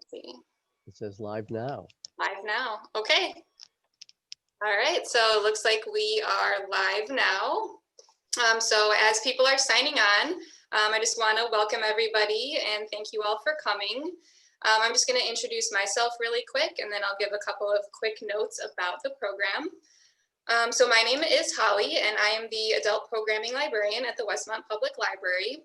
see. It says live now. Live now. Okay. All right. So it looks like we are live now. So as people are signing on, I just want to welcome everybody and thank you all for coming. I'm just going to introduce myself really quick, and then I'll give a couple of quick notes about the program. So my name is Holly, and I am the Adult Programming Librarian at the Westmont Public Library.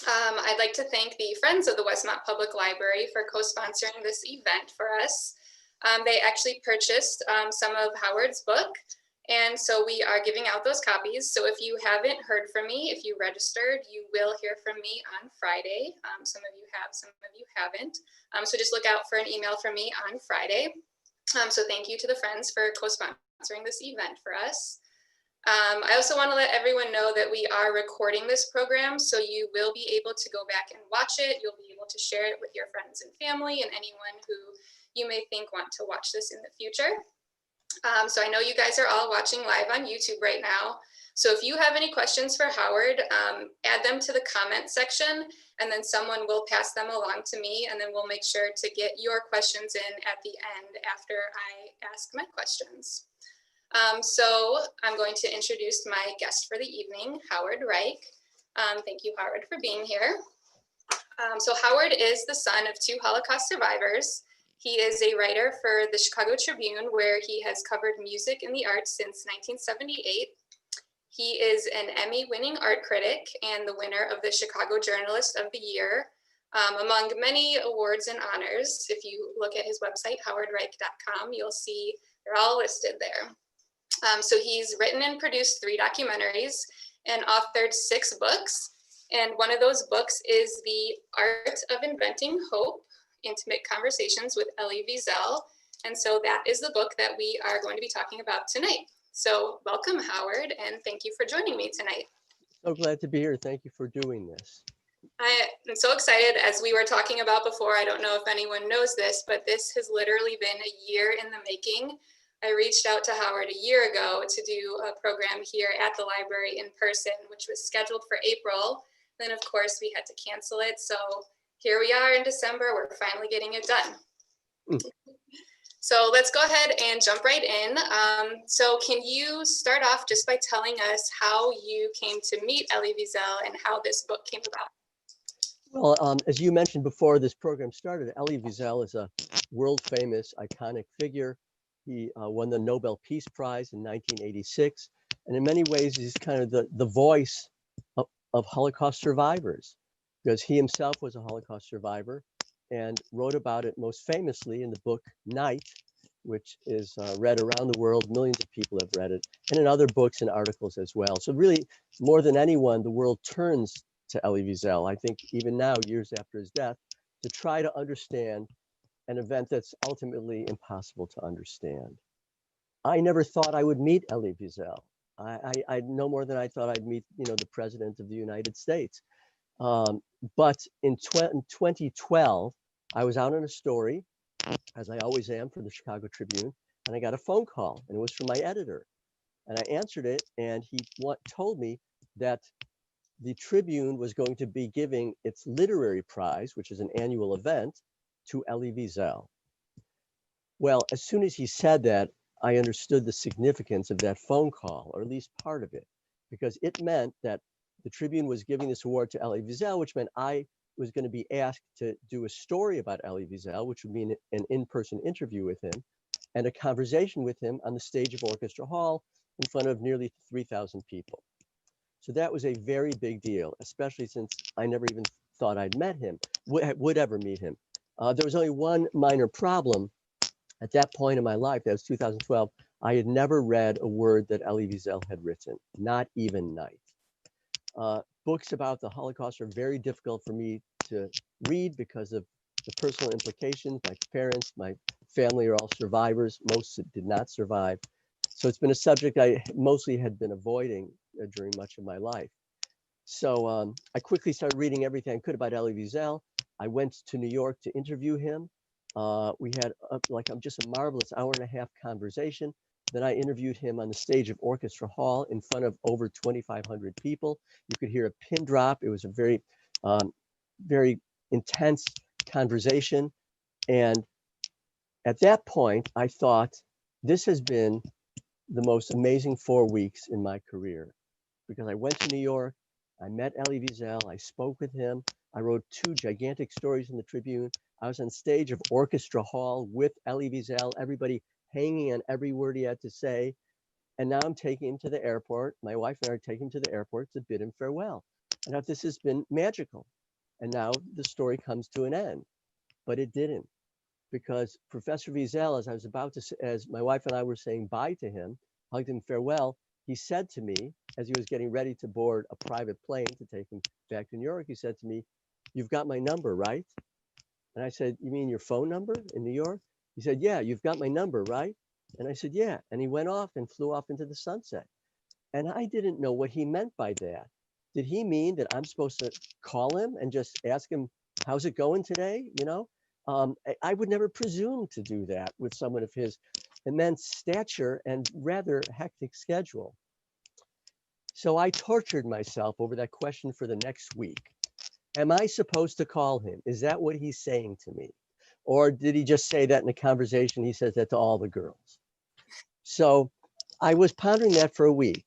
I'd like to thank the Friends of the Westmont Public Library for co-sponsoring this event for us. They actually purchased some of Howard's book, and so we are giving out those copies. So if you haven't heard from me, if you registered, you will hear from me on Friday. Some of you have, some of you haven't. So just look out for an email from me on Friday. So thank you to the Friends for co-sponsoring this event for us. I also want to let everyone know that we are recording this program, so you will be able to go back and watch it. You'll be able to share it with your friends and family and anyone who you may think want to watch this in the future. So I know you guys are all watching live on YouTube right now. So if you have any questions for Howard, add them to the comment section, and then someone will pass them along to me, and then we'll make sure to get your questions in at the end after I ask my questions. So I'm going to introduce my guest for the evening, Howard Reich. Thank you, Howard, for being here. So Howard is the son of two Holocaust survivors. He is a writer for the Chicago Tribune, where he has covered music and the arts since 1978. He is an Emmy-winning art critic and the winner of the Chicago Journalist of the Year, among many awards and honors. If you look at his website, howardreich.com, you'll see they're all listed there. So he's written and produced 3 documentaries and authored 6 books. And one of those books is The Art of Inventing Hope, Intimate Conversations with Elie Wiesel. And so that is the book that we are going to be talking about tonight. So welcome, Howard, and thank you for joining me tonight. So glad to be here. Thank you for doing this. I am so excited. As we were talking about before, I don't know if anyone knows this, but this has literally been a year in the making. I reached out to Howard a year ago to do a program here at the library in person, which was scheduled for April. Then, of course, we had to cancel it. So here we are in December. We're finally getting it done. So let's go ahead and jump right in. So can you start off just by telling us how you came to meet Elie Wiesel and how this book came about? Well, as you mentioned before this program started, Elie Wiesel is a world-famous, iconic figure. He won the Nobel Peace Prize in 1986. And in many ways, he's kind of the voice of Holocaust survivors, because he himself was a Holocaust survivor and wrote about it most famously in the book Night, which is read around the world. Millions of people have read it, and in other books and articles as well. So really, more than anyone, the world turns to Elie Wiesel, I think even now, years after his death, to try to understand an event that's ultimately impossible to understand. I never thought I would meet Elie Wiesel. I no more than I thought I'd meet, the President of the United States. But in 2012, I was out on a story, as I always am, for the Chicago Tribune, and I got a phone call, and it was from my editor. And I answered it, and he told me that the Tribune was going to be giving its literary prize, which is an annual event, to Elie Wiesel. Well, as soon as he said that, I understood the significance of that phone call, or at least part of it, because it meant that the Tribune was giving this award to Elie Wiesel, which meant I was going to be asked to do a story about Elie Wiesel, which would mean an in-person interview with him and a conversation with him on the stage of Orchestra Hall in front of nearly 3,000 people. So that was a very big deal, especially since I never even thought I'd met him, would ever meet him. There was only one minor problem at that point in my life. That was 2012. I had never read a word that Elie Wiesel had written, not even Night. Books about the Holocaust are very difficult for me to read because of the personal implications. My parents, my family are all survivors. Most did not survive. So it's been a subject I mostly had been avoiding during much of my life. So I quickly started reading everything I could about Elie Wiesel. I went to New York to interview him. We had just a marvelous hour-and-a-half conversation. Then I interviewed him on the stage of Orchestra Hall in front of over 2,500 people. You could hear a pin drop. It was a very, very intense conversation. And at that point, I thought, this has been the most amazing 4 weeks in my career, because I went to New York, I met Elie Wiesel, I spoke with him, I wrote 2 gigantic stories in the Tribune. I was on stage of Orchestra Hall with Elie Wiesel, everybody hanging on every word he had to say. And now I'm taking him to the airport. My wife and I are taking him to the airport to bid him farewell. And I thought, this has been magical. And now the story comes to an end. But it didn't, because Professor Wiesel, as I was about to, as my wife and I were saying bye to him, hugged him farewell, he said to me, as he was getting ready to board a private plane to take him back to New York, he said to me, "You've got my number, right?" And I said, "You mean your phone number in New York?" He said, "Yeah, you've got my number, right?" And I said, "Yeah." And he went off and flew off into the sunset. And I didn't know what he meant by that. Did he mean that I'm supposed to call him and just ask him, "How's it going today?" You know, I would never presume to do that with someone of his immense stature and rather hectic schedule. So I tortured myself over that question for the next week. Am I supposed to call him? Is that what he's saying to me? Or did he just say that in a conversation? He says that to all the girls. So I was pondering that for a week.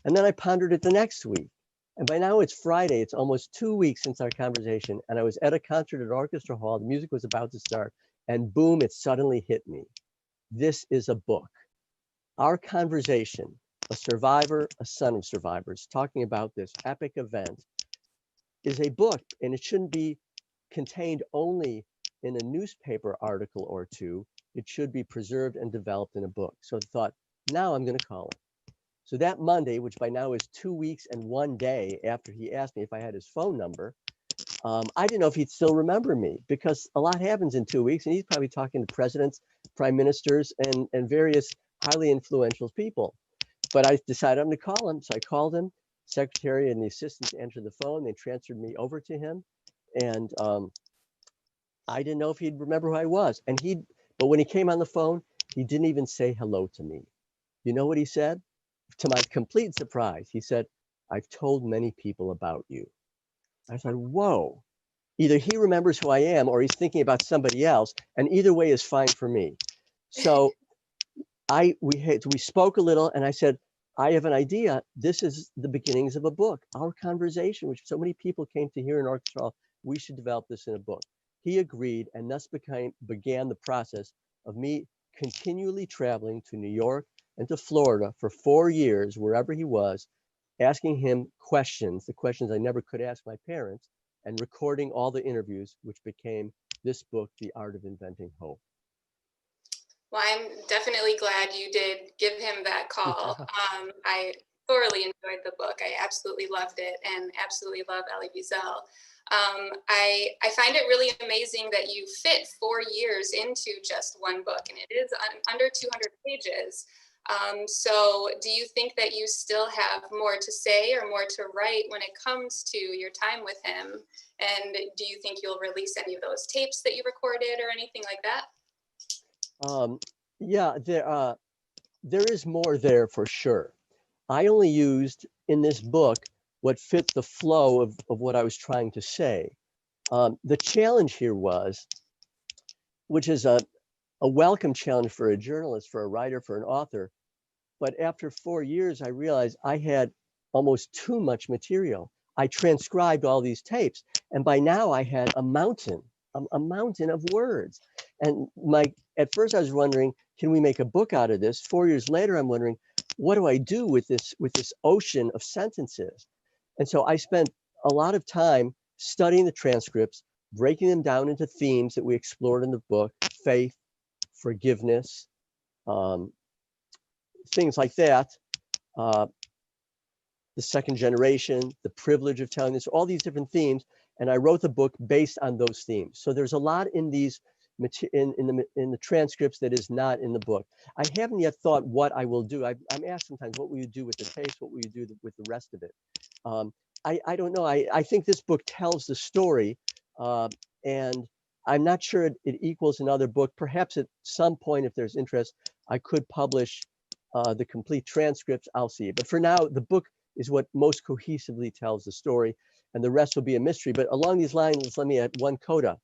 And then I pondered it the next week. And by now it's Friday. It's almost 2 weeks since our conversation. And I was at a concert at Orchestra Hall. The music was about to start. And boom, it suddenly hit me. This is a book. Our conversation, a survivor, a son of survivors, talking about this epic event, is a book. And it shouldn't be contained only in a newspaper article or two. It should be preserved and developed in a book. So I thought, now I'm going to call him. So that Monday, which by now is 2 weeks and 1 day after he asked me if I had his phone number, I didn't know if he'd still remember me, because a lot happens in 2 weeks, and he's probably talking to presidents, prime ministers, and various highly influential people. But I decided I'm going to call him. So I called him. Secretary and the assistants answered the phone. They transferred me over to him. And I didn't know if he'd remember who I was. But when he came on the phone, he didn't even say hello to me. You know what he said? To my complete surprise, he said, "I've told many people about you." I said, whoa, either he remembers who I am or he's thinking about somebody else. And either way is fine for me. So we spoke a little, and I said, "I have an idea. This is the beginnings of a book. Our conversation, which so many people came to hear in Orchestra Hall, we should develop this in a book." He agreed, and thus began the process of me continually traveling to New York and to Florida for 4 years, wherever he was, asking him questions, the questions I never could ask my parents, and recording all the interviews, which became this book, The Art of Inventing Hope. Well, I'm definitely glad you did give him that call. I thoroughly enjoyed the book. I absolutely loved it, and absolutely love Elie Wiesel. I find it really amazing that you fit 4 years into just one book, and it is under 200 pages. So do you think that you still have more to say or more to write when it comes to your time with him? And do you think you'll release any of those tapes that you recorded or anything like that? Yeah, there is more there for sure. I only used in this book what fit the flow of what I was trying to say. The challenge here was, which is a welcome challenge for a journalist, for a writer, for an author. But after 4 years, I realized I had almost too much material. I transcribed all these tapes, and by now I had a mountain of words. And at first I was wondering, can we make a book out of this? 4 years later, I'm wondering, what do I do with this ocean of sentences? And so I spent a lot of time studying the transcripts, breaking them down into themes that we explored in the book: faith, forgiveness, things like that. The second generation, the privilege of telling this, all these different themes. And I wrote the book based on those themes. So there's a lot in these in the transcripts that is not in the book. I haven't yet thought what I will do. I'm asked sometimes, what will you do with the tapes? What will you do with the rest of it? I don't know. I think this book tells the story, and I'm not sure it equals another book. Perhaps at some point, if there's interest, I could publish the complete transcripts. I'll see. But for now, the book is what most cohesively tells the story, and the rest will be a mystery. But along these lines, let me add one coda.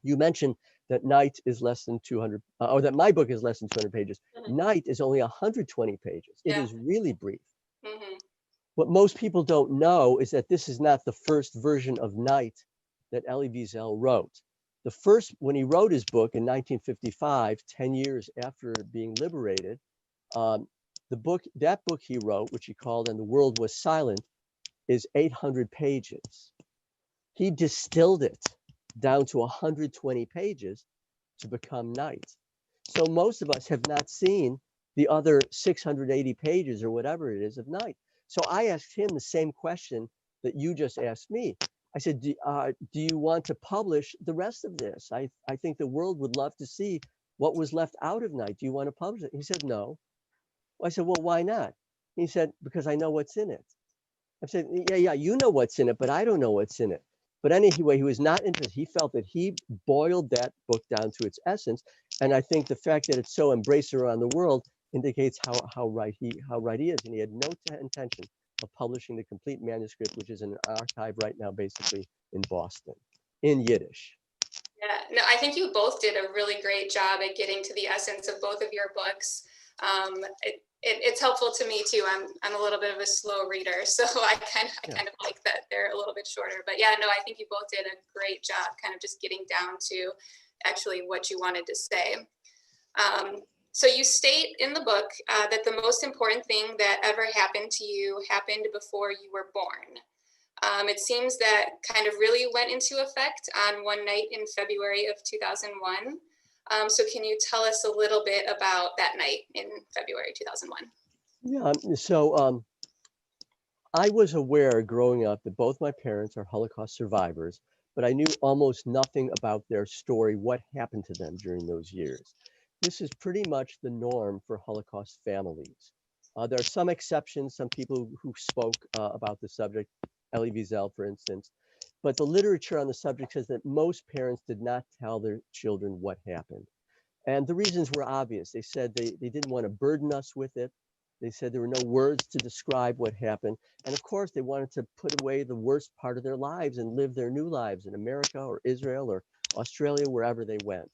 You mentioned that Night is less than 200, or that my book is less than 200 pages. Night is only 120 pages. It Yeah. is really brief. Mhm. What most people don't know is that this is not the first version of Night that Elie Wiesel wrote. The first, when he wrote his book in 1955, 10 years after being liberated, that book he wrote, which he called And the World Was Silent, is 800 pages. He distilled it down to 120 pages to become Night. So most of us have not seen the other 680 pages or whatever it is of Night. So I asked him the same question that you just asked me. I said, do you want to publish the rest of this? I think the world would love to see what was left out of Night. Do you want to publish it? He said, no. I said, well, why not? He said, because I know what's in it. I said, yeah, you know what's in it, but I don't know what's in it. But anyway, he was not interested. He felt that he boiled that book down to its essence. And I think the fact that it's so embraced around the world indicates how right he is. And he had no intention of publishing the complete manuscript, which is in an archive right now, basically in Boston, in Yiddish. Yeah, no, I think you both did a really great job at getting to the essence of both of your books. It's helpful to me too. I'm a little bit of a slow reader, so I kind of like that they're a little bit shorter. But yeah, no, I think you both did a great job, kind of just getting down to actually what you wanted to say. So you state in the book that the most important thing that ever happened to you happened before you were born. It seems that kind of really went into effect on one night in February of 2001. So can you tell us a little bit about that night in February 2001? Yeah, so I was aware growing up that both my parents are Holocaust survivors, but I knew almost nothing about their story, what happened to them during those years. This is pretty much the norm for Holocaust families. There are some exceptions, some people who spoke about the subject, Elie Wiesel, for instance, but the literature on the subject says that most parents did not tell their children what happened. And the reasons were obvious. They said they didn't want to burden us with it. They said there were no words to describe what happened. And of course, they wanted to put away the worst part of their lives and live their new lives in America or Israel or Australia, wherever they went.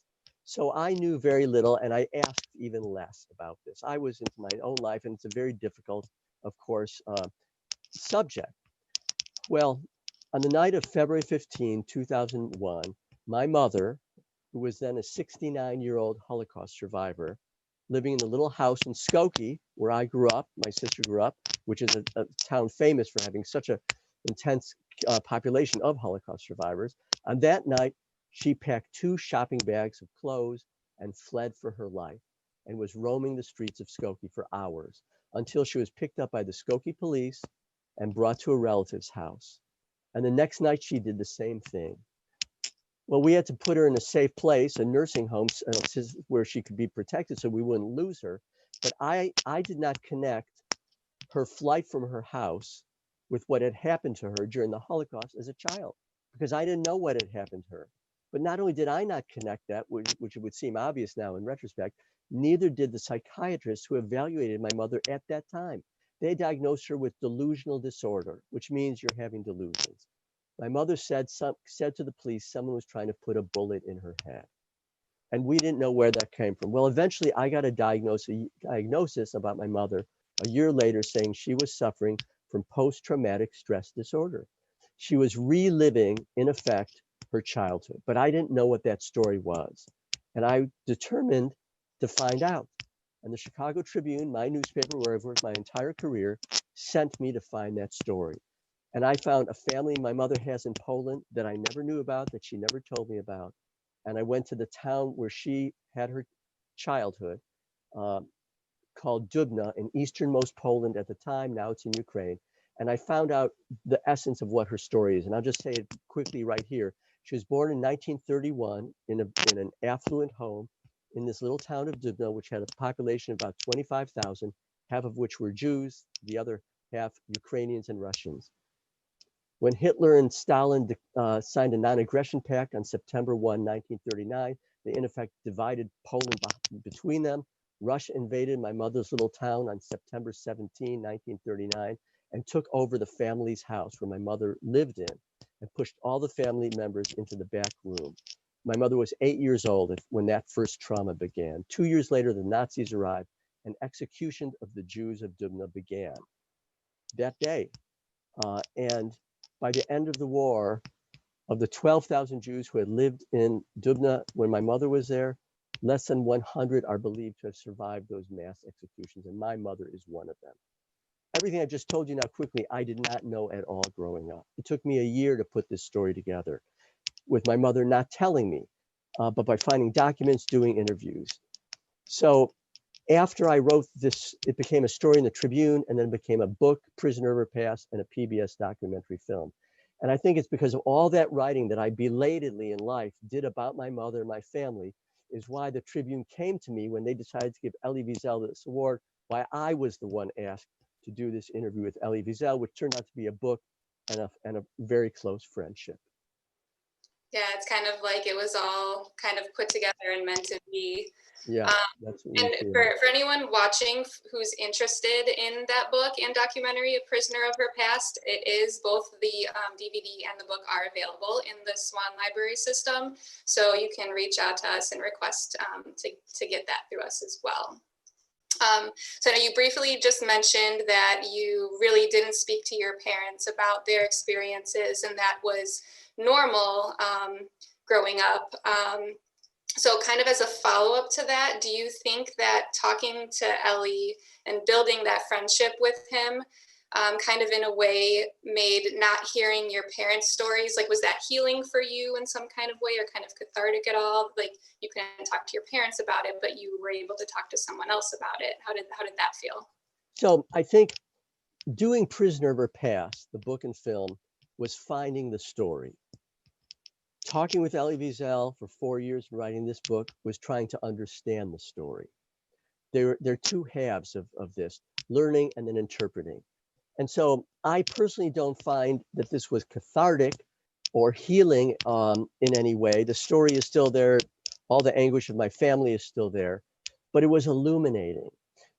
So I knew very little, and I asked even less about this. I was into my own life, and it's a very difficult, of course, subject. Well, on the night of February 15, 2001, my mother, who was then a 69-year-old Holocaust survivor, living in a little house in Skokie, where I grew up, my sister grew up, which is a town famous for having such an intense population of Holocaust survivors. On that night, she packed 2 shopping bags of clothes and fled for her life and was roaming the streets of Skokie for hours until she was picked up by the Skokie police and brought to a relative's house. And the next night, she did the same thing. Well, we had to put her in a safe place, a nursing home, where she could be protected so we wouldn't lose her. But I did not connect her flight from her house with what had happened to her during the Holocaust as a child, because I didn't know what had happened to her. But not only did I not connect that, which would seem obvious now in retrospect, neither did the psychiatrists who evaluated my mother at that time. They diagnosed her with delusional disorder, which means you're having delusions. My mother said to the police someone was trying to put a bullet in her head. And we didn't know where that came from. Well, eventually I got a diagnosis about my mother a year later saying she was suffering from post-traumatic stress disorder. She was reliving, in effect, her childhood. But I didn't know what that story was. And I determined to find out. And the Chicago Tribune, my newspaper where I've worked my entire career, sent me to find that story. And I found a family my mother has in Poland that I never knew about, that she never told me about. And I went to the town where she had her childhood, called Dubna in easternmost Poland at the time. Now it's in Ukraine. And I found out the essence of what her story is. And I'll just say it quickly right here. She was born in 1931 in an affluent home in this little town of Dubna, which had a population of about 25,000, half of which were Jews, the other half Ukrainians and Russians. When Hitler and Stalin signed a non-aggression pact on September 1, 1939, they in effect divided Poland between them. Russia invaded my mother's little town on September 17, 1939, and took over the family's house where my mother lived in and pushed all the family members into the back room. My mother was 8 years old when that first trauma began. 2 years later, the Nazis arrived and execution of the Jews of Dubna began that day. And by the end of the war, of the 12,000 Jews who had lived in Dubna when my mother was there, less than 100 are believed to have survived those mass executions, and my mother is one of them. Everything I just told you now quickly, I did not know at all growing up. It took me a year to put this story together, with my mother not telling me, but by finding documents, doing interviews. So after I wrote this, it became a story in the Tribune, and then it became a book, Prisoner of Her Past, and a PBS documentary film. And I think it's because of all that writing that I belatedly in life did about my mother and my family is why the Tribune came to me when they decided to give Elie Wiesel this award, why I was the one asked to do this interview with Elie Wiesel, which turned out to be a book and a very close friendship. Yeah, it's kind of like it was all kind of put together and meant to be. Yeah, that's what and we feel. for anyone watching who's interested in that book and documentary, A Prisoner of Her Past, it is both the DVD and the book are available in the Swan Library system. So you can reach out to us and request to get that through us as well. So I know you briefly just mentioned that you really didn't speak to your parents about their experiences, and that was normal growing up. So kind of as a follow-up to that, do you think that talking to Elie and building that friendship with him kind of in a way made not hearing your parents' stories, like was that healing for you in some kind of way or kind of cathartic at all? Like you couldn't talk to your parents about it, but you were able to talk to someone else about it. How did that feel? So I think doing Prisoner of Her Past, the book and film, was finding the story. Talking with Elie Wiesel for 4 years and writing this book was trying to understand the story. There are two halves of this, learning and then interpreting. And so I personally don't find that this was cathartic or healing in any way. The story is still there. All the anguish of my family is still there, but it was illuminating.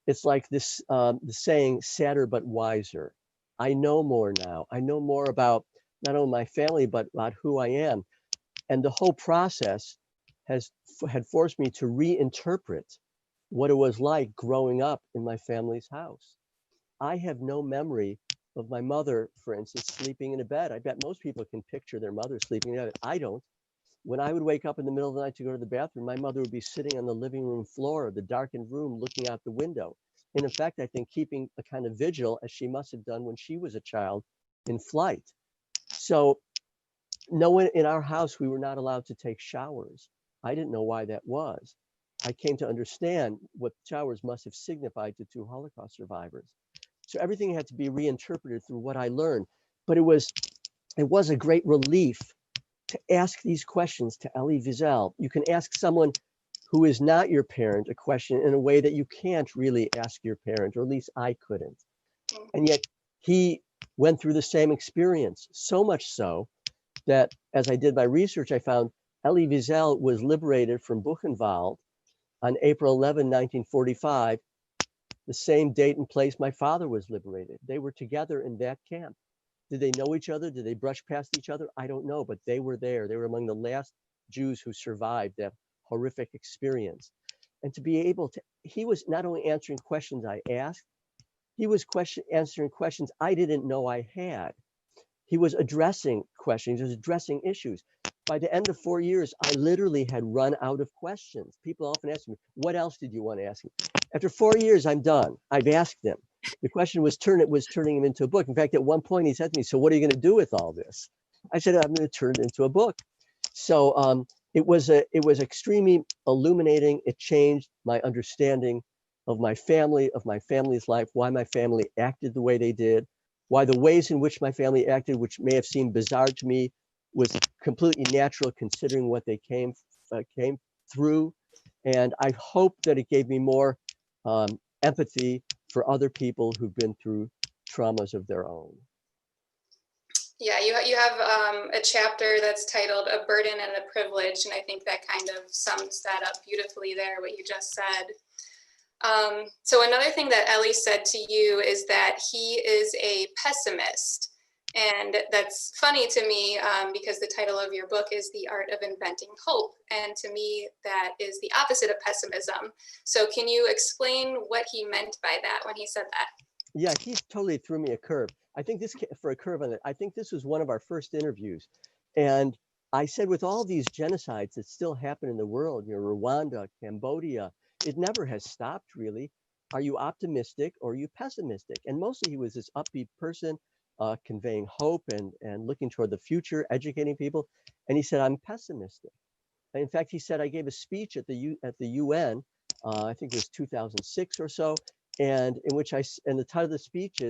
It's like this, the saying, sadder but wiser. I know more now. I know more about not only my family, but about who I am. And the whole process had forced me to reinterpret what it was like growing up in my family's house. I have no memory of my mother, for instance, sleeping in a bed. I bet most people can picture their mother sleeping in a bed. I don't. When I would wake up in the middle of the night to go to the bathroom, my mother would be sitting on the living room floor of the darkened room looking out the window. And in fact, I think keeping a kind of vigil as she must have done when she was a child in flight. So no one in our house, we were not allowed to take showers. I didn't know why that was. I came to understand what showers must have signified to two Holocaust survivors. So everything had to be reinterpreted through what I learned. But it was a great relief to ask these questions to Elie Wiesel. You can ask someone who is not your parent a question in a way that you can't really ask your parent, or at least I couldn't. And yet he went through the same experience, so much so that as I did my research, I found Elie Wiesel was liberated from Buchenwald on April 11, 1945, the same date and place my father was liberated. They were together in that camp. Did they know each other? Did they brush past each other? I don't know, but they were there. They were among the last Jews who survived that horrific experience. And to be able to, he was not only answering questions I asked, he was answering questions I didn't know I had. He was addressing questions, he was addressing issues. By the end of 4 years, I literally had run out of questions. People often ask me, what else did you want to ask me? After 4 years, I'm done. I've asked them. The question was turning him into a book. In fact, at one point he said to me, so what are you going to do with all this? I said, I'm going to turn it into a book. So it was extremely illuminating. It changed my understanding of my family, of my family's life, why my family acted the way they did, why the ways in which my family acted, which may have seemed bizarre to me, was completely natural considering what they came through. And I hope that it gave me more empathy for other people who've been through traumas of their own. Yeah, you have a chapter that's titled A Burden and a Privilege, and I think that kind of sums that up beautifully there, what you just said. So another thing that Elie said to you is that he is a pessimist. And that's funny to me because the title of your book is The Art of Inventing Hope. And to me, that is the opposite of pessimism. So can you explain what he meant by that when he said that? Yeah, he totally threw me a curve. I think this, for a curve on it, I think this was one of our first interviews. And I said, with all these genocides that still happen in the world, Rwanda, Cambodia, it never has stopped really. Are you optimistic or are you pessimistic? And mostly he was this upbeat person, conveying hope and looking toward the future, educating people. And he said, I'm pessimistic. And in fact, he said, I gave a speech at the UN, I think it was 2006 or so, and in which and the title of the speech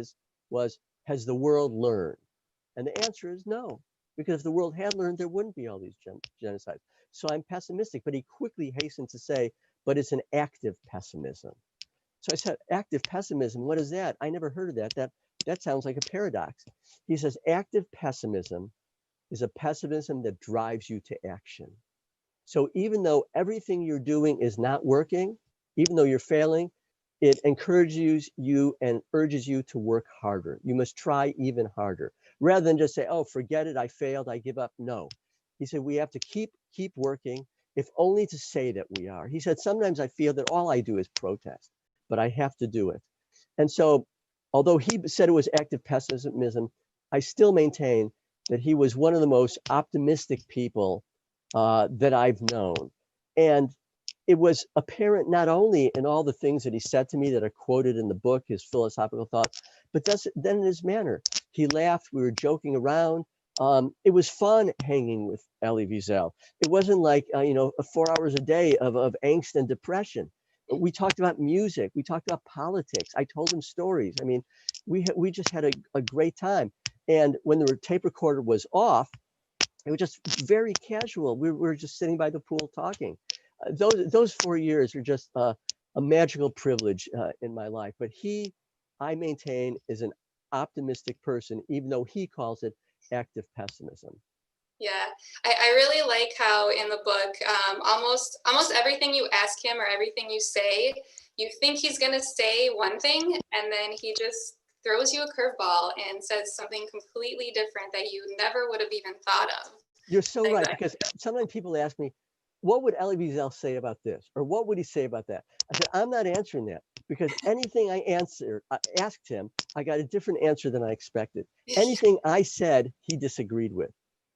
was, Has the World Learned? And the answer is no, because if the world had learned, there wouldn't be all these genocides. So I'm pessimistic, but he quickly hastened to say, but it's an active pessimism. So I said, active pessimism, what is that? I never heard of that. That sounds like a paradox. He says, active pessimism is a pessimism that drives you to action. So even though everything you're doing is not working, even though you're failing, it encourages you and urges you to work harder. You must try even harder, rather than just say, oh, forget it, I failed, I give up. No. He said, we have to keep working, if only to say that we are. He said, sometimes I feel that all I do is protest, but I have to do it. And so, although he said it was active pessimism, I still maintain that he was one of the most optimistic people that I've known. And it was apparent not only in all the things that he said to me that are quoted in the book, his philosophical thoughts, but then in his manner. He laughed, we were joking around. It was fun hanging with Elie Wiesel. It wasn't like, 4 hours a day of angst and depression. We talked about music, we talked about politics. I told him stories. I mean, we just had a great time. And when the tape recorder was off, it was just very casual. We were just sitting by the pool talking. Those 4 years are just a magical privilege in my life. But I maintain, is an optimistic person, even though he calls it active pessimism. Yeah, I really like how in the book, almost everything you ask him or everything you say, you think he's going to say one thing, and then he just throws you a curveball and says something completely different that you never would have even thought of. You're so right, because sometimes people ask me, what would Elie Wiesel say about this? Or what would he say about that? I said, I'm not answering that, because anything I asked him, I got a different answer than I expected. Anything I said, he disagreed with.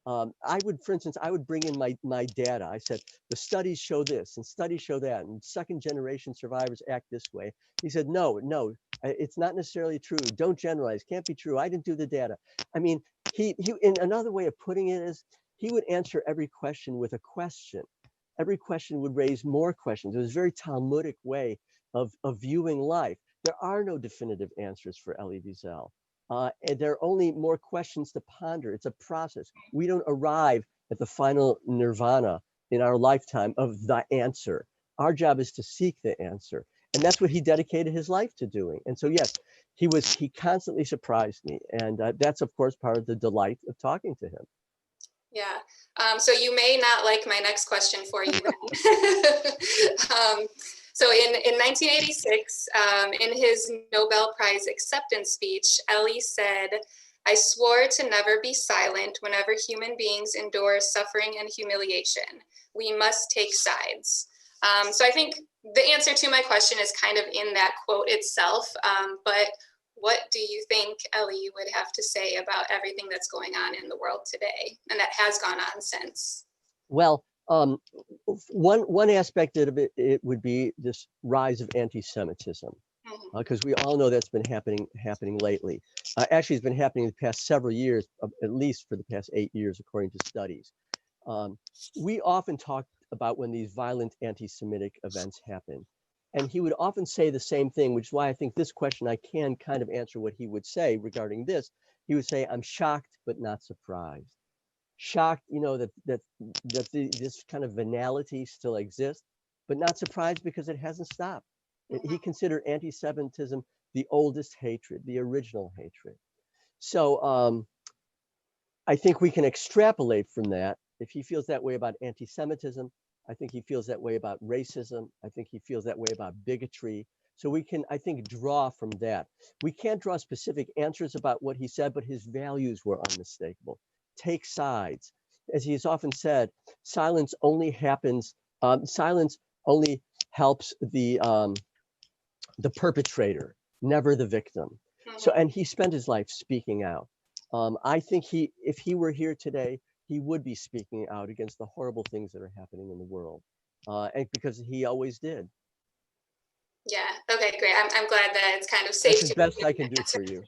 For instance, I would bring in my data. I said, the studies show this and studies show that, and second generation survivors act this way. He said, no, it's not necessarily true. Don't generalize, can't be true. I didn't do the data. I mean, he in another way of putting it is, he would answer every question with a question. Every question would raise more questions. It was a very Talmudic way of viewing life. There are no definitive answers for Elie Wiesel. And there are only more questions to ponder. It's a process. We don't arrive at the final nirvana in our lifetime of the answer. Our job is to seek the answer. And that's what he dedicated his life to doing. And so, yes, he constantly surprised me. And that's, of course, part of the delight of talking to him. Yeah. So you may not like my next question for you then. So in 1986, in his Nobel Prize acceptance speech, Elie said, I swore to never be silent whenever human beings endure suffering and humiliation. We must take sides. So I think the answer to my question is kind of in that quote itself, but what do you think Elie would have to say about everything that's going on in the world today and that has gone on since? Well, one aspect of it would be this rise of anti-Semitism, because we all know that's been happening lately. Actually, it's been happening the past several years, at least for the past 8 years, according to studies. We often talk about when these violent anti-Semitic events happen. And he would often say the same thing, which is why I think this question, I can kind of answer what he would say regarding this. He would say, I'm shocked, but not surprised. Shocked, that this kind of venality still exists, but not surprised because it hasn't stopped. He considered anti-Semitism the oldest hatred, the original hatred. So I think we can extrapolate from that. If he feels that way about anti-Semitism, I think he feels that way about racism. I think he feels that way about bigotry. So we can, I think, draw from that. We can't draw specific answers about what he said, but his values were unmistakable. Take sides. As he has often said, silence only happens, silence only helps the perpetrator, never the victim. So, Mhm. and he spent his life speaking out. I think if he were here today, he would be speaking out against the horrible things that are happening in the world, and because he always did. Yeah. Okay, great. I'm glad that it's kind of That's safe as to best give I an can do answer. for you.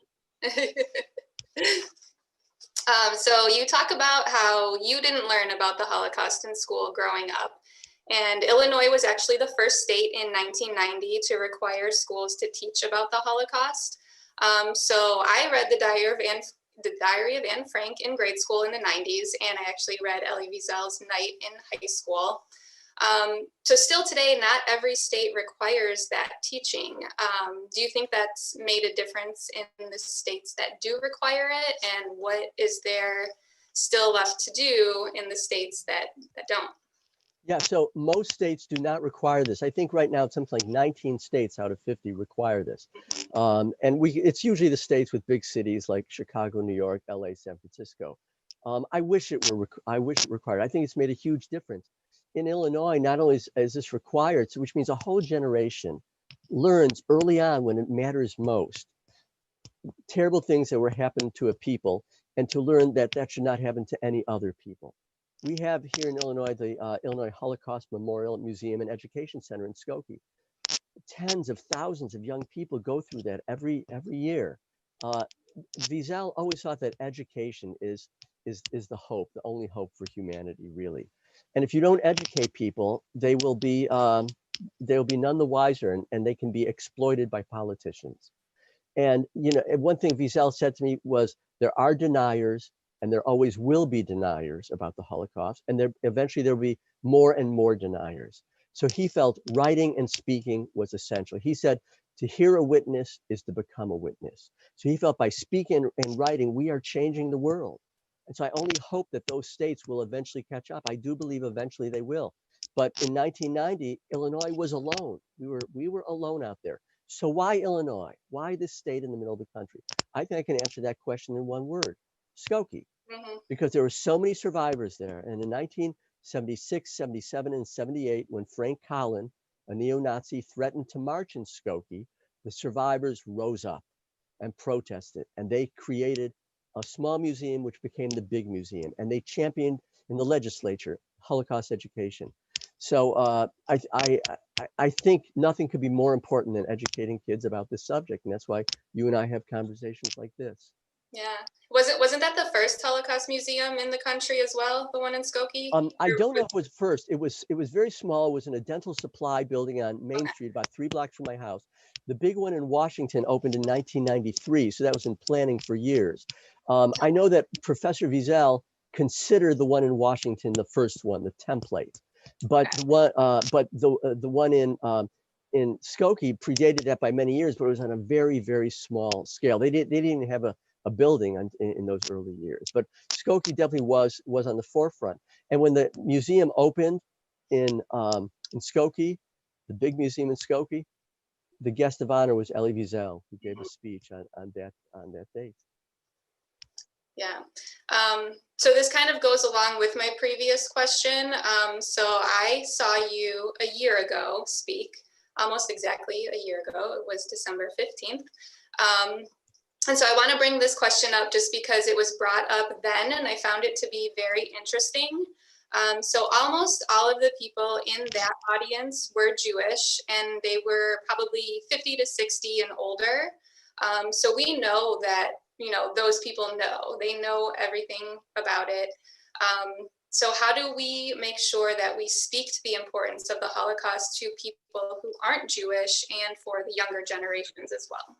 So you talk about how you didn't learn about the Holocaust in school growing up. And Illinois was actually the first state in 1990 to require schools to teach about the Holocaust. So I read the Diary of Anne Frank in grade school in the 90s, and I actually read Elie Wiesel's Night in high school. So still today, not every state requires that teaching. Do you think that's made a difference in the states that do require it? And what is there still left to do in the states that don't? Yeah, so most states do not require this. I think right now it's something like 19 states out of 50 require this. And it's usually the states with big cities like Chicago, New York, LA, San Francisco. I wish it required. I think it's made a huge difference. In Illinois, not only is this required, which means a whole generation learns early on when it matters most, terrible things that were happening to a people, and to learn that that should not happen to any other people. We have here in Illinois the Illinois Holocaust Memorial Museum and Education Center in Skokie. Tens of thousands of young people go through that every year. Uh, Wiesel always thought that education is the hope, the only hope for humanity, really. And if you don't educate people, they will be none the wiser, and they can be exploited by politicians. And one thing Wiesel said to me was, there are deniers, and there always will be deniers about the Holocaust, and eventually there will be more and more deniers. So he felt writing and speaking was essential. He said, to hear a witness is to become a witness. So he felt by speaking and writing, we are changing the world. And so I only hope that those states will eventually catch up. I do believe eventually they will. But in 1990, Illinois was alone. We were alone out there. So why Illinois? Why this state in the middle of the country? I think I can answer that question in one word: Skokie. Mhm. Because there were so many survivors there. And in 1976, 77, and 78, when Frank Collin, a neo-Nazi, threatened to march in Skokie, the survivors rose up and protested. And they created a small museum, which became the big museum. And they championed in the legislature Holocaust education. So I think nothing could be more important than educating kids about this subject. And that's why you and I have conversations like this. Yeah. Wasn't that the first Holocaust museum in the country as well, the one in Skokie? I don't know Or- if it was first. It was very small. It was in a dental supply building on Main Okay. Street, about 3 blocks from my house. The big one in Washington opened in 1993, so that was in planning for years. I know that Professor Wiesel considered the one in Washington the first one, the template, but Okay. the one in Skokie predated that by many years, but it was on a very, very small scale. They didn't have a building in those early years, but Skokie definitely was on the forefront. And when the museum opened in Skokie, the big museum in Skokie, the guest of honor was Elie Wiesel, who gave a speech on that date. Yeah. So this kind of goes along with my previous question. So I saw you a year ago speak, almost exactly a year ago. It was December 15th. And so I want to bring this question up just because it was brought up then, and I found it to be very interesting. So almost all of the people in that audience were Jewish, and they were probably 50 to 60 and older. So we know that, those people know, they know everything about it. So how do we make sure that we speak to the importance of the Holocaust to people who aren't Jewish and for the younger generations as well?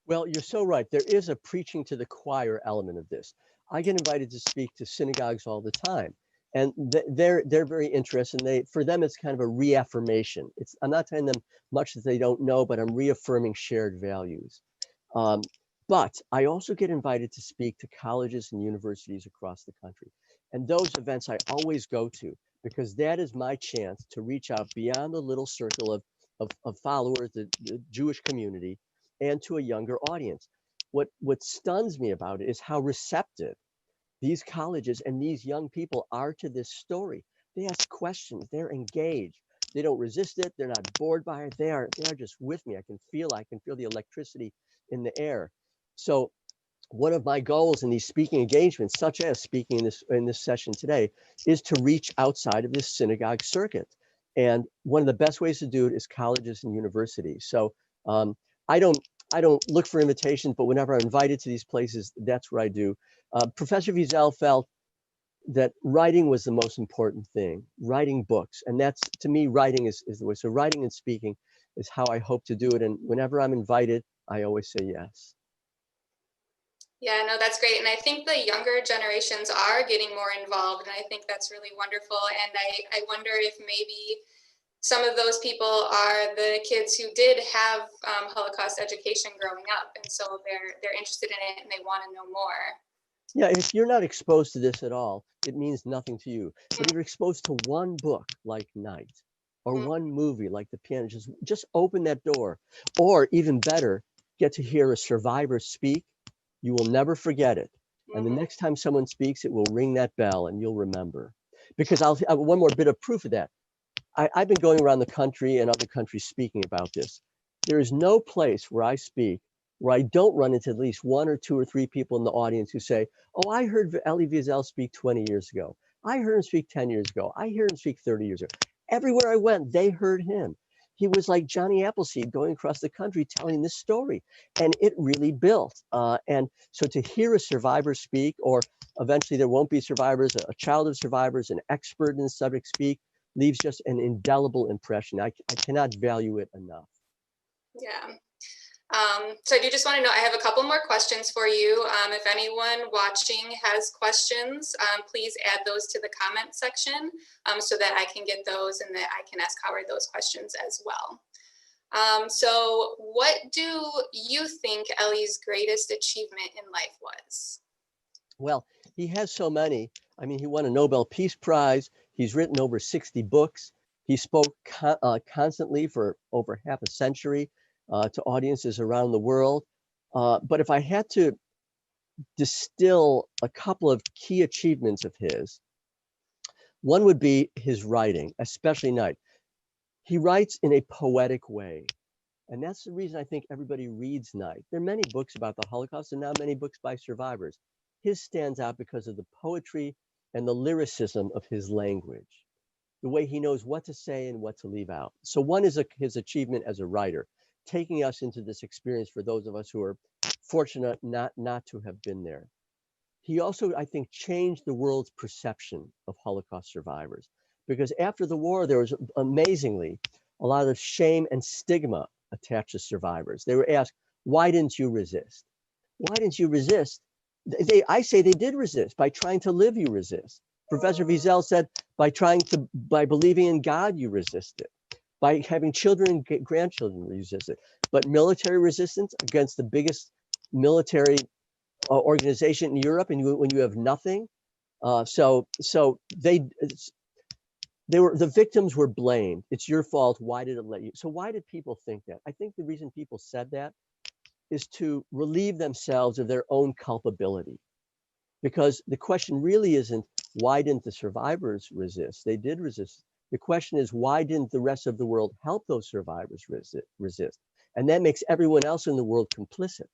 Well, you're so right. There is a preaching to the choir element of this. I get invited to speak to synagogues all the time, and they're very interested. For them it's kind of a reaffirmation. I'm not telling them much that they don't know, but I'm reaffirming shared values. Um, but I also get invited to speak to colleges and universities across the country, and those events I always go to, because that is my chance to reach out beyond the little circle of of followers, the Jewish community, and to a younger audience. What stuns me about it is how receptive these colleges and these young people are to this story. They ask questions, they're engaged. They don't resist it, they're not bored by it. They are just with me. I can feel the electricity in the air. So one of my goals in these speaking engagements, such as speaking in this session today, is to reach outside of this synagogue circuit. And one of the best ways to do it is colleges and universities. So I don't look for invitations, but whenever I'm invited to these places, that's what I do. Professor Wiesel felt that writing was the most important thing, writing books. And that's, to me, writing is the way. So writing and speaking is how I hope to do it. And whenever I'm invited, I always say yes. Yeah, no, that's great. And I think the younger generations are getting more involved. And I think that's really wonderful. And I wonder if maybe some of those people are the kids who did have Holocaust education growing up. And so they're interested in it and they want to know more. Yeah, if you're not exposed to this at all, it means nothing to you. But if you're exposed to one book like Night, or one movie like The Piano, just open that door. Or even better, get to hear a survivor speak. You will never forget it. And the next time someone speaks, it will ring that bell and you'll remember. Because I'll have one more bit of proof of that. I've been going around the country and other countries speaking about this. There is no place where I speak where I don't run into at least one or two or three people in the audience who say, oh, I heard Elie Wiesel speak 20 years ago. I heard him speak 10 years ago. I heard him speak 30 years ago. Everywhere I went, they heard him. He was like Johnny Appleseed going across the country telling this story. And it really built. And so to hear a survivor speak, or eventually there won't be survivors, a child of survivors, an expert in the subject speak, leaves just an indelible impression. I cannot value it enough. Yeah. So I do just want to know, I have a couple more questions for you. If anyone watching has questions, please add those to the comment section so that I can get those and that I can ask Howard those questions as well. So what do you think Ellie's greatest achievement in life was? Well, he has so many. I mean, he won a Nobel Peace Prize. He's written over 60 books. He spoke constantly for over half a century to audiences around the world. But if I had to distill a couple of key achievements of his, one would be his writing, especially Night. He writes in a poetic way. And that's the reason I think everybody reads Night. There are many books about the Holocaust and now many books by survivors. His stands out because of the poetry and the lyricism of his language, the way he knows what to say and what to leave out. So one is his achievement as a writer, taking us into this experience for those of us who are fortunate not to have been there. He also, I think, changed the world's perception of Holocaust survivors, because after the war, there was amazingly a lot of shame and stigma attached to survivors. They were asked, why didn't you resist? Why didn't you resist? I say they did resist. By trying to live, you resist. Professor Wiesel said, by believing in God, you resist it. By having children and grandchildren, you resist it. But military resistance against the biggest military organization in Europe, and when you have nothing, so the victims were blamed. It's your fault. Why did it let you? So why did people think that? I think the reason people said that is to relieve themselves of their own culpability. Because the question really isn't, why didn't the survivors resist? They did resist. The question is, why didn't the rest of the world help those survivors resist? And that makes everyone else in the world complicit.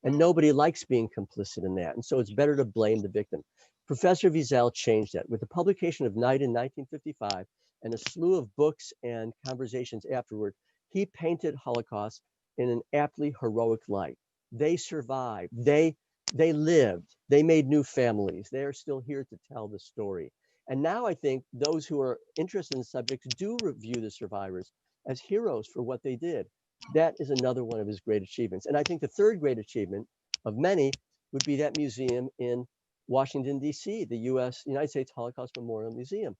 And nobody likes being complicit in that. And so it's better to blame the victim. Professor Wiesel changed that. With the publication of Night in 1955 and a slew of books and conversations afterward, he painted Holocaust in an aptly heroic light. They survived. They lived. They made new families. They are still here to tell the story. And now I think those who are interested in the subject do review the survivors as heroes for what they did. That is another one of his great achievements. And I think the third great achievement of many would be that museum in Washington, D.C., the United States Holocaust Memorial Museum,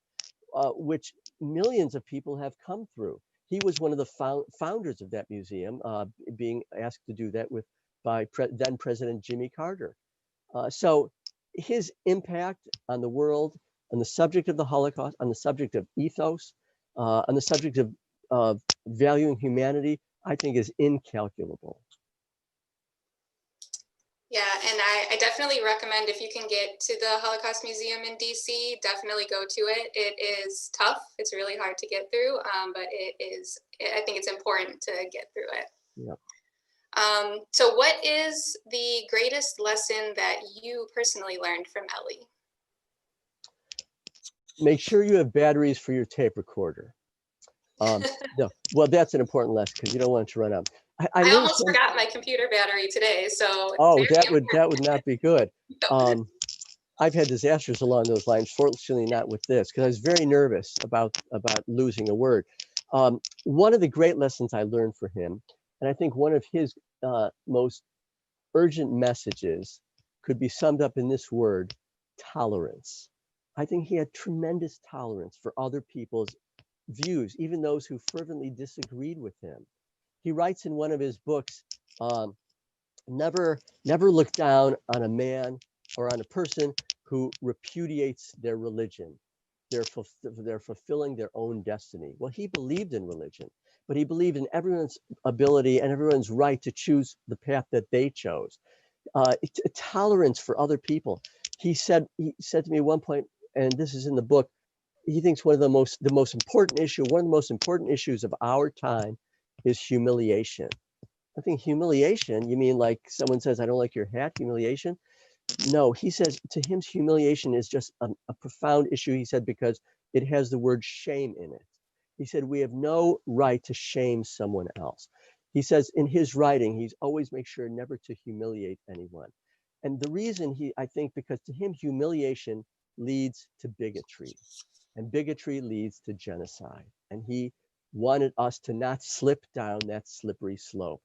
which millions of people have come through. He was one of the founders of that museum, being asked to do that by then President Jimmy Carter. So his impact on the world, on the subject of the Holocaust, on the subject of ethos, on the subject of valuing humanity, I think is incalculable. Yeah, and I definitely recommend, if you can get to the Holocaust Museum in DC, definitely go to it. It is tough. It's really hard to get through, but I think it's important to get through it. Yeah. So what is the greatest lesson that you personally learned from Ellie? Make sure you have batteries for your tape recorder. No, well, that's an important lesson because you don't want it to run out. I learned almost forgot my computer battery today, so oh, that would not be good. I've had disasters along those lines. Fortunately, not with this, because I was very nervous about losing a word. One of the great lessons I learned for him, and I think one of his most urgent messages, could be summed up in this word: tolerance. I think he had tremendous tolerance for other people's views, even those who fervently disagreed with him. He writes in one of his books, never look down on a man or on a person who repudiates their religion. They're fulfilling their own destiny. Well, he believed in religion, but he believed in everyone's ability and everyone's right to choose the path that they chose. Tolerance for other people. He said to me at one point, and this is in the book, he thinks one of the most important issues of our time is humiliation. I think humiliation, you mean like someone says, I don't like your hat, humiliation? No, he says to him, humiliation is just a profound issue, he said, because it has the word shame in it. He said, we have no right to shame someone else. He says in his writing, he's always makes sure never to humiliate anyone. And the reason I think, because to him, humiliation leads to bigotry, and bigotry leads to genocide. And he wanted us to not slip down that slippery slope.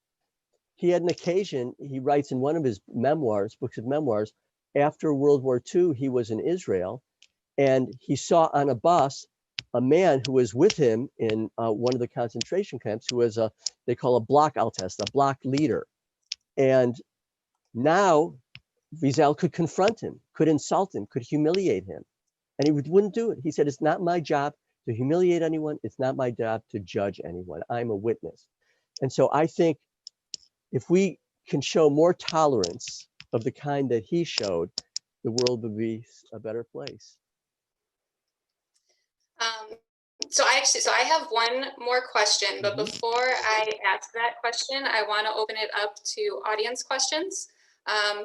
He had an occasion, he writes in one of his books of memoirs, after World War II, he was in Israel, and he saw on a bus a man who was with him in one of the concentration camps, who was they call a Blockaltest, a block leader. And now Wiesel could confront him, could insult him, could humiliate him. And he wouldn't do it. He said, it's not my job to humiliate anyone. It's not my job to judge anyone. I'm a witness. And so I think if we can show more tolerance of the kind that he showed, the world would be a better place. So I have one more question, but before I ask that question, I want to open it up to audience questions.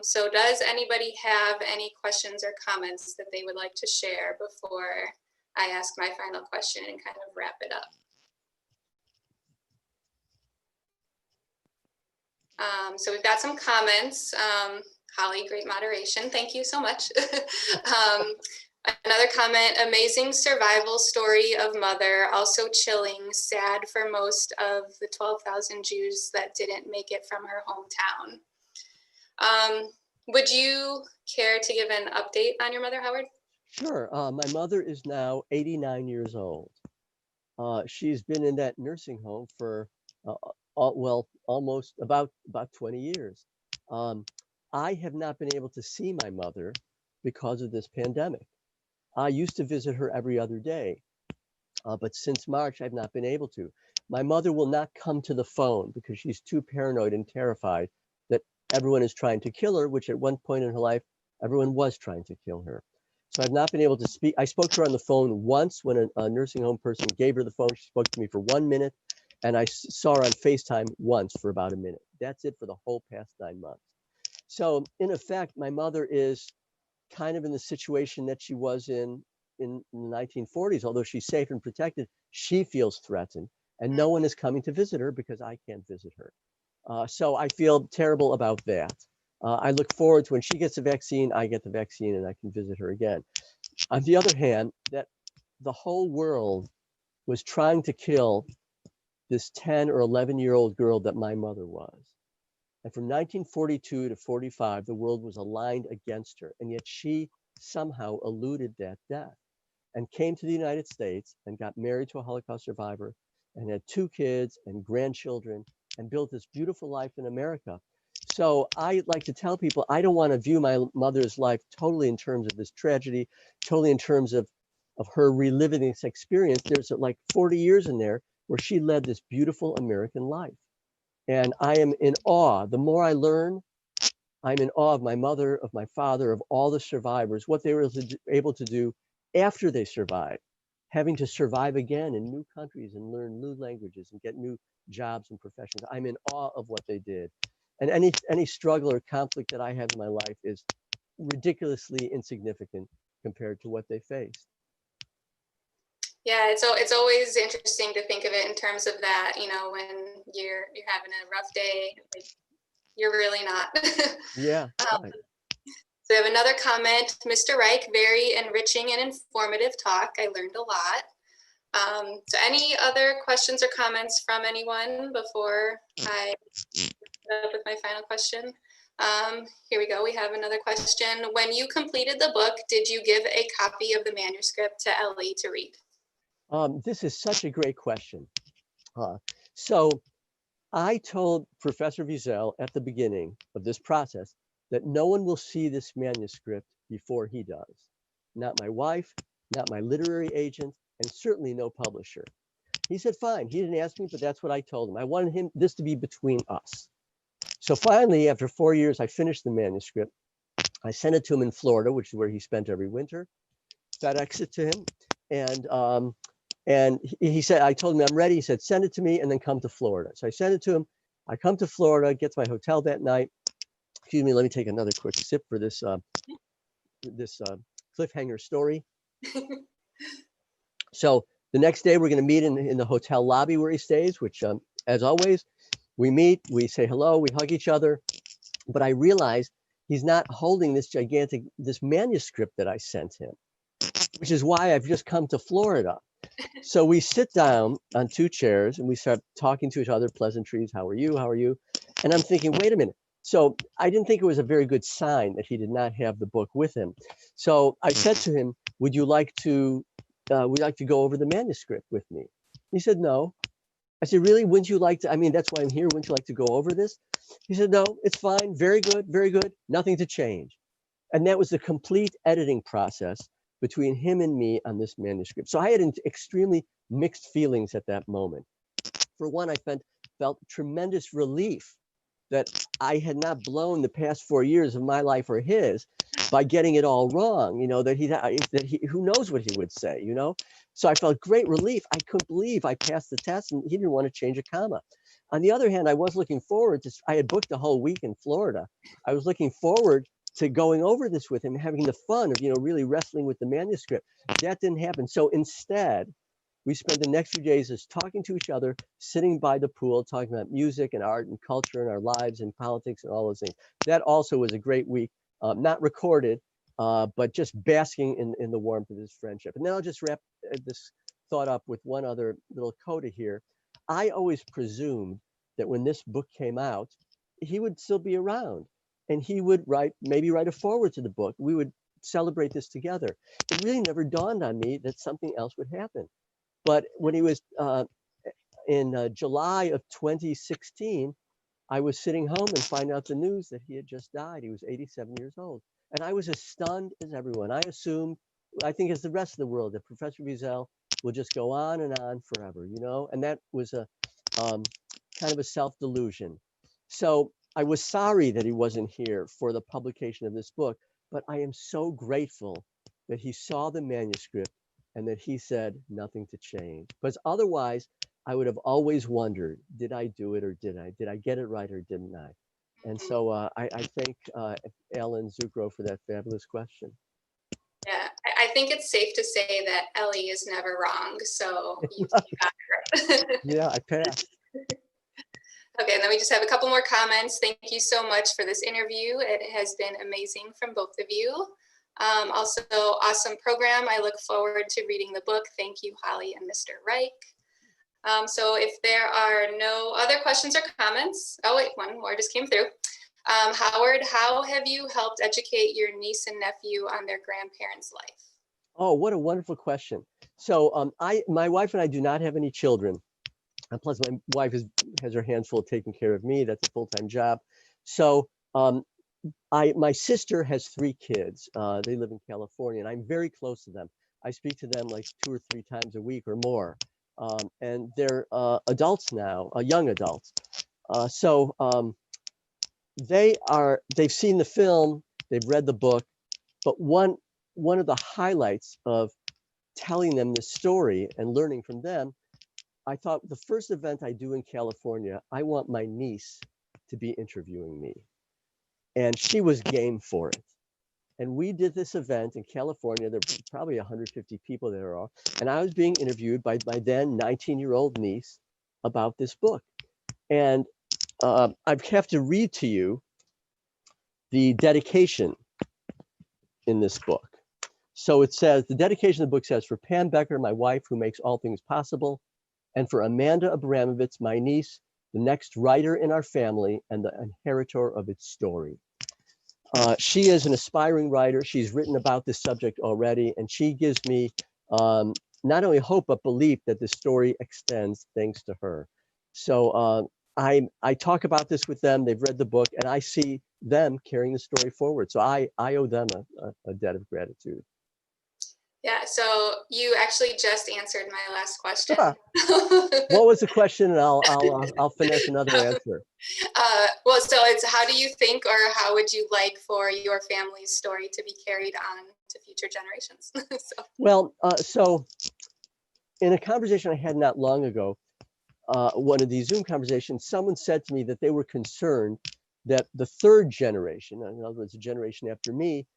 So does anybody have any questions or comments that they would like to share before I ask my final question and kind of wrap it up? So we've got some comments. Holly, great moderation. Thank you so much. Another comment, amazing survival story of mother, also chilling, sad for most of the 12,000 Jews that didn't make it from her hometown. Would you care to give an update on your mother, Howard? Sure. My mother is now 89 years old. She's been in that nursing home for, almost about 20 years. I have not been able to see my mother because of this pandemic. I used to visit her every other day, but since March, I've not been able to. My mother will not come to the phone because she's too paranoid and terrified that everyone is trying to kill her, which at one point in her life, everyone was trying to kill her. So I've not been able to speak. I spoke to her on the phone once when a nursing home person gave her the phone. She spoke to me for 1 minute, and I saw her on FaceTime once for about a minute. That's it for the whole past 9 months. So in effect, my mother is kind of in the situation that she was in the 1940s. Although she's safe and protected, she feels threatened, and no one is coming to visit her because I can't visit her. So I feel terrible about that. I look forward to when she gets the vaccine, I get the vaccine, and I can visit her again. On the other hand, that the whole world was trying to kill this 10 or 11-year-old girl that my mother was. And from 1942 to 45, the world was aligned against her. And yet she somehow eluded that death and came to the United States and got married to a Holocaust survivor and had 2 kids and grandchildren and built this beautiful life in America. So I like to tell people, I don't want to view my mother's life totally in terms of this tragedy, totally in terms of her reliving this experience. There's like 40 years in there where she led this beautiful American life. And I am in awe. The more I learn, I'm in awe of my mother, of my father, of all the survivors, what they were able to do after they survived, having to survive again in new countries and learn new languages and get new jobs and professions. I'm in awe of what they did. And any struggle or conflict that I have in my life is ridiculously insignificant compared to what they faced. Yeah, it's always interesting to think of it in terms of that, you know, when you're having a rough day, like, you're really not. Yeah. Right. So we have another comment, Mr. Reich, very enriching and informative talk. I learned a lot. So any other questions or comments from anyone before I end up with my final question? Here we go. We have another question. When you completed the book, did you give a copy of the manuscript to Ellie to read? This is such a great question. So I told Professor Wiesel at the beginning of this process that no one will see this manuscript before he does. Not my wife, not my literary agent, and certainly no publisher. He said, fine. He didn't ask me, but that's what I told him. I wanted this to be between us. So finally, after 4 years, I finished the manuscript. I sent it to him in Florida, which is where he spent every winter. FedEx it to him. And he said, I told him I'm ready. He said, send it to me and then come to Florida. So I sent it to him. I come to Florida, get to my hotel that night. Excuse me, let me take another quick sip for this cliffhanger story. So the next day we're going to meet in the hotel lobby where he stays, which as always, we meet, we say hello, we hug each other. But I realized he's not holding this manuscript that I sent him, which is why I've just come to Florida. So we sit down on 2 chairs and we start talking to each other, pleasantries. How are you? How are you? And I'm thinking, wait a minute. So I didn't think it was a very good sign that he did not have the book with him. So I said to him, would you like to go over the manuscript with me? He said, no. I said, really? Wouldn't you like to? I mean, that's why I'm here. Wouldn't you like to go over this? He said, no, it's fine. Very good. Very good. Nothing to change. And that was the complete editing process between him and me on this manuscript. So I had extremely mixed feelings at that moment. For one, I felt tremendous relief that I had not blown the past 4 years of my life or his by getting it all wrong, you know, that he who knows what he would say, you know? So I felt great relief. I couldn't believe I passed the test and he didn't want to change a comma. On the other hand, I was looking forward to, I had booked a whole week in Florida. I was looking forward to going over this with him, having the fun of, you know, really wrestling with the manuscript. That didn't happen. So instead, we spent the next few days just talking to each other, sitting by the pool, talking about music and art and culture and our lives and politics and all those things. That also was a great week, not recorded, but just basking in the warmth of his friendship. And then I'll just wrap this thought up with one other little coda here. I always presumed that when this book came out, he would still be around and he would maybe write a foreword to the book. We would celebrate this together. It really never dawned on me that something else would happen. But when he was in July of 2016, I was sitting home and find out the news that he had just died. He was 87 years old. And I was as stunned as everyone. I assumed, I think as the rest of the world, that Professor Wiesel will just go on and on forever, you know? And that was a kind of a self-delusion. So I was sorry that he wasn't here for the publication of this book, but I am so grateful that he saw the manuscript and that he said nothing to change. Because otherwise, I would have always wondered, did I do it or did I? Did I get it right or didn't I? And so I thank Alan Zucro for that fabulous question. Yeah, I think it's safe to say that Ellie is never wrong. So you got it right. Yeah, I passed. Okay, and then we just have a couple more comments. Thank you so much for this interview. It has been amazing from both of you. Also, awesome program. I look forward to reading the book. Thank you, Holly and Mr. Reich. So if there are no other questions or comments, oh wait, one more just came through. Howard, how have you helped educate your niece and nephew on their grandparents' life? Oh, what a wonderful question. So my wife and I do not have any children. And plus, my wife has her hands full taking care of me. That's a full-time job. So my sister has 3 kids. They live in California, and I'm very close to them. I speak to them like 2 or 3 times a week or more. and they're adults now, young adults. They've seen the film, they've read the book, but one of the highlights of telling them the story and learning from them, I thought the first event I do in California, I want my niece to be interviewing me. And she was game for it. And we did this event in California. There were probably 150 people there all. And I was being interviewed by my then 19-year-old niece about this book. And I have to read to you the dedication in this book. So it says, the dedication of the book says, for Pam Becker, my wife, who makes all things possible, and for Amanda Abramovitz, my niece, the next writer in our family and the inheritor of its story. She is an aspiring writer. She's written about this subject already, and she gives me not only hope, but belief that the story extends thanks to her. So I talk about this with them. They've read the book, and I see them carrying the story forward. So I owe them a debt of gratitude. Yeah, so you actually just answered my last question. What was the question? And I'll finesse another answer. Well, so it's, how do you think, or how would you like for your family's story to be carried on to future generations? So in a conversation I had not long ago, one of these Zoom conversations, someone said to me that they were concerned that the third generation, in other words, the generation after me,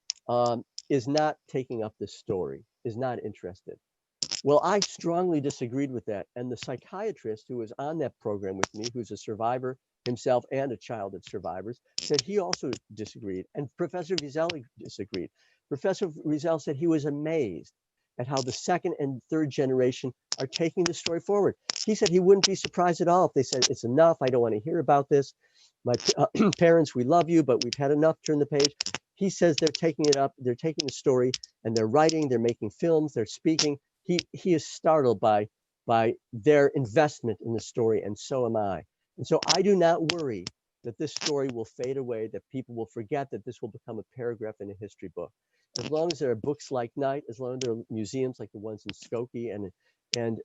is not taking up this story, is not interested. Well, I strongly disagreed with that. And the psychiatrist who was on that program with me, who's a survivor himself and a child of survivors, said he also disagreed. And Professor Wiesel disagreed. Professor Wiesel said he was amazed at how the second and third generation are taking the story forward. He said he wouldn't be surprised at all if they said, it's enough, I don't want to hear about this. My parents, we love you, but we've had enough, turn the page. He says they're taking it up, they're taking the story and they're writing, they're making films, they're speaking. He is startled by their investment in the story, and so am I. And so I do not worry that this story will fade away, that people will forget, that this will become a paragraph in a history book. As long as there are books like Night, as long as there are museums like the ones in Skokie and in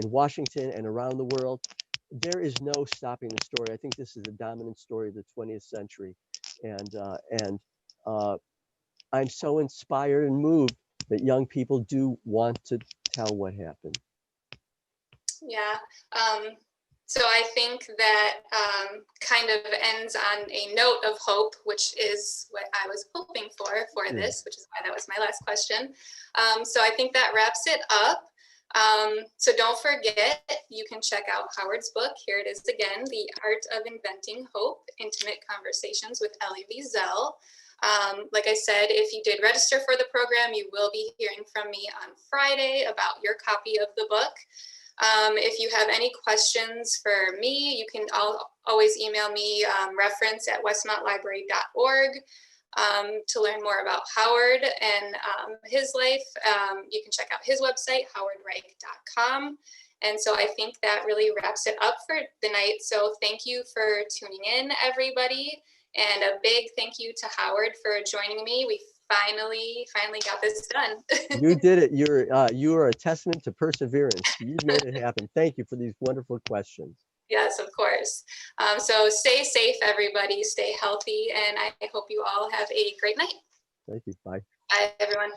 Washington and around the world, there is no stopping the story. I think this is a dominant story of the 20th century. And I'm so inspired and moved that young people do want to tell what happened. Yeah. So I think that kind of ends on a note of hope, which is what I was hoping for this, which is why that was my last question. So I think that wraps it up. So don't forget, you can check out Howard's book. Here it is again, The Art of Inventing Hope, Intimate Conversations with Elie Wiesel. Like I said, if you did register for the program, you will be hearing from me on Friday about your copy of the book. If you have any questions for me, you can always email me reference@westmontlibrary.org. To learn more about Howard and his life, you can check out his website, howardreich.com. And so I think that really wraps it up for the night. So thank you for tuning in, everybody. And a big thank you to Howard for joining me. We finally got this done. You did it. You are a testament to perseverance. You made it happen. Thank you for these wonderful questions. Yes, of course. So stay safe, everybody. Stay healthy. And I hope you all have a great night. Thank you. Bye. Bye, everyone.